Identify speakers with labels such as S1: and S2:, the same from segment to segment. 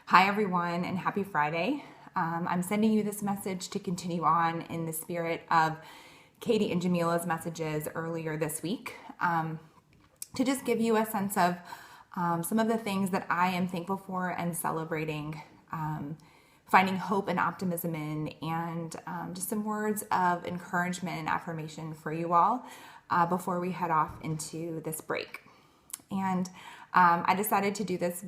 S1: Hi, everyone, and happy Friday. I'm sending you this message to continue on in the spirit of Katie and Jamila's messages earlier this week, to just give you a sense of some of the things that I am thankful for and celebrating, finding hope and optimism in, and just some words of encouragement and affirmation for you all before we head off into this break. And I decided to do this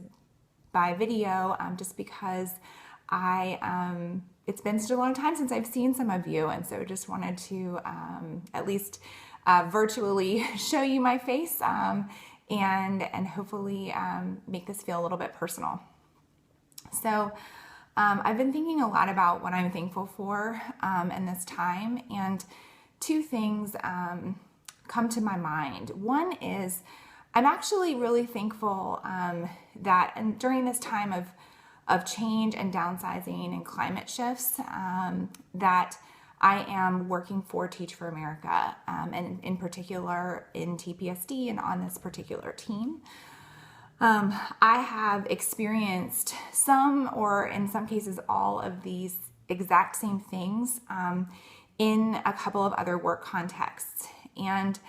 S1: by video just because it's been such a long time since I've seen some of you, and so just wanted to at least virtually show you my face and hopefully make this feel a little bit personal. So I've been thinking a lot about what I'm thankful for in this time, and two things come to my mind. One is I'm actually really thankful that during this time of change and downsizing and climate shifts, that I am working for Teach for America, and in particular in TPSD and on this particular team. I have experienced some, or in some cases all, of these exact same things in a couple of other work contexts. And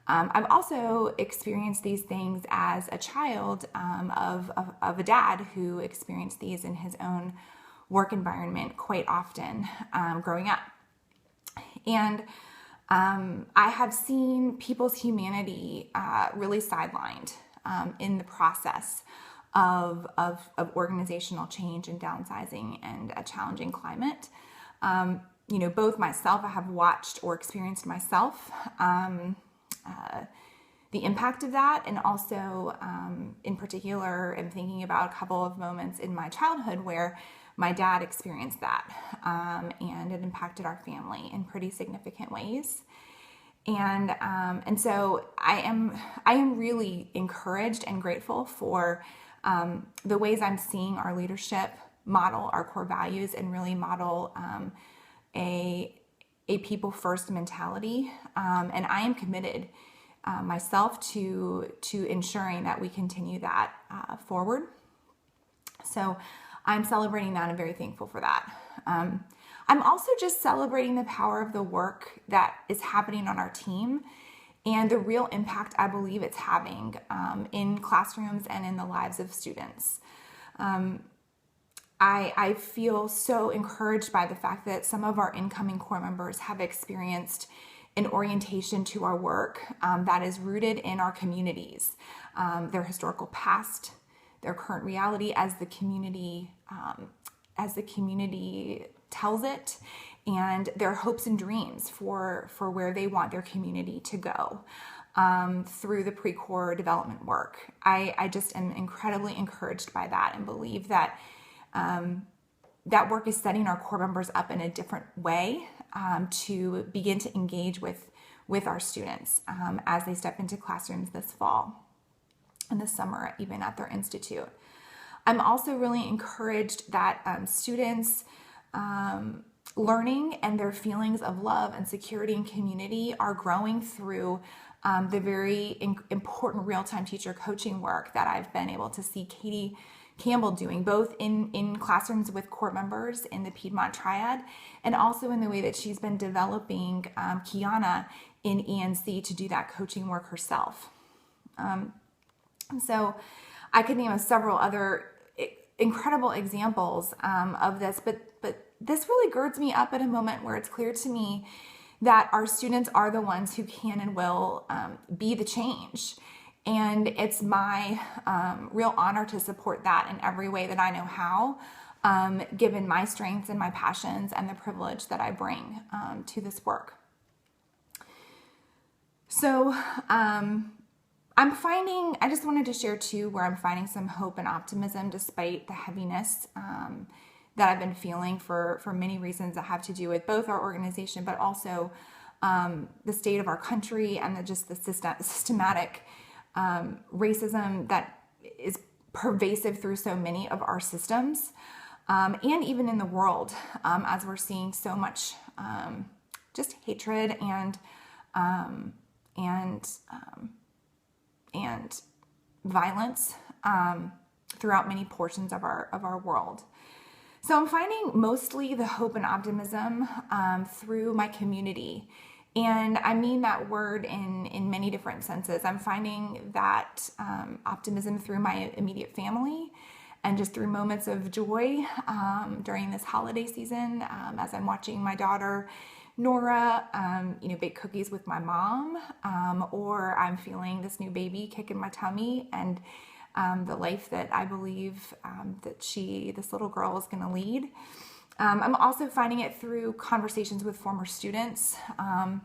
S1: I've also experienced these things as a child of a dad who experienced these in his own work environment quite often growing up. And I have seen people's humanity really sidelined in the process of organizational change and downsizing and a challenging climate. Both myself, I have watched or experienced myself the impact of that, and also in particular I'm thinking about a couple of moments in my childhood where my dad experienced that, and it impacted our family in pretty significant ways. And so I am really encouraged and grateful for the ways I'm seeing our leadership model our core values and really model a people first mentality. And I am committed myself to ensuring that we continue that forward. So I'm celebrating that and very thankful for that. I'm also just celebrating the power of the work that is happening on our team and the real impact I believe it's having in classrooms and in the lives of students. I feel so encouraged by the fact that some of our incoming core members have experienced an orientation to our work that is rooted in our communities, their historical past, their current reality as the community tells it, and their hopes and dreams for where they want their community to go through the pre-core development work. I just am incredibly encouraged by that and believe that that work is setting our core members up in a different way to begin to engage with our students as they step into classrooms this fall and this summer, even at their institute. I'm also really encouraged that students learning and their feelings of love and security and community are growing through the very important real-time teacher coaching work that I've been able to see Katie Campbell doing, both in classrooms with core members in the Piedmont Triad, and also in the way that she's been developing Kiana in ENC to do that coaching work herself. So I could name several other incredible examples of this, but this really girds me up at a moment where it's clear to me that our students are the ones who can and will be the change. And it's my real honor to support that in every way that I know how, given my strengths and my passions and the privilege that I bring to this work. So I just wanted to share too where I'm finding some hope and optimism despite the heaviness that I've been feeling for many reasons that have to do with both our organization, but also the state of our country and the systematic racism that is pervasive through so many of our systems, and even in the world, as we're seeing so much just hatred and violence throughout many portions of our world. So I'm finding mostly the hope and optimism through my community. And I mean that word in many different senses. I'm finding that optimism through my immediate family and just through moments of joy during this holiday season as I'm watching my daughter Nora, bake cookies with my mom, or I'm feeling this new baby kick in my tummy and the life that I believe that this little girl is going to lead. I'm also finding it through conversations with former students and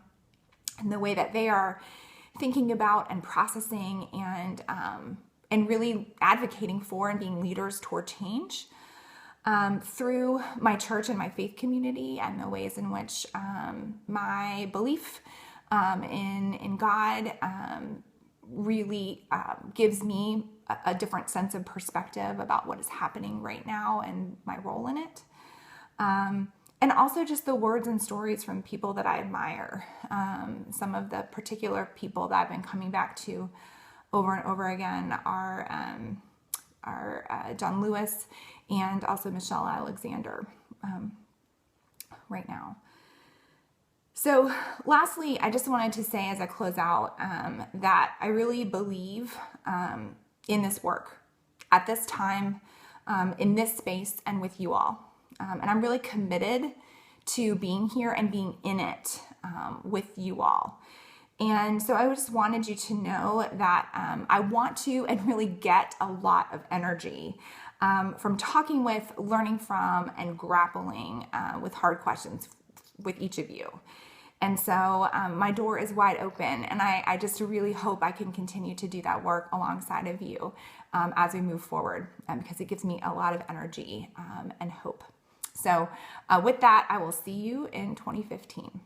S1: the way that they are thinking about and processing and really advocating for and being leaders toward change. Through my church and my faith community and the ways in which my belief in God really gives me a different sense of perspective about what is happening right now and my role in it. And also just the words and stories from people that I admire. Some of the particular people that I've been coming back to over and over again are John Lewis and also Michelle Alexander right now. So lastly, I just wanted to say as I close out that I really believe in this work at this time, in this space, and with you all. And I'm really committed to being here and being in it with you all. And so I just wanted you to know that I want to and really get a lot of energy from talking with, learning from, and grappling with hard questions with each of you. And so my door is wide open, and I just really hope I can continue to do that work alongside of you as we move forward, because it gives me a lot of energy and hope. So with that, I will see you in 2015.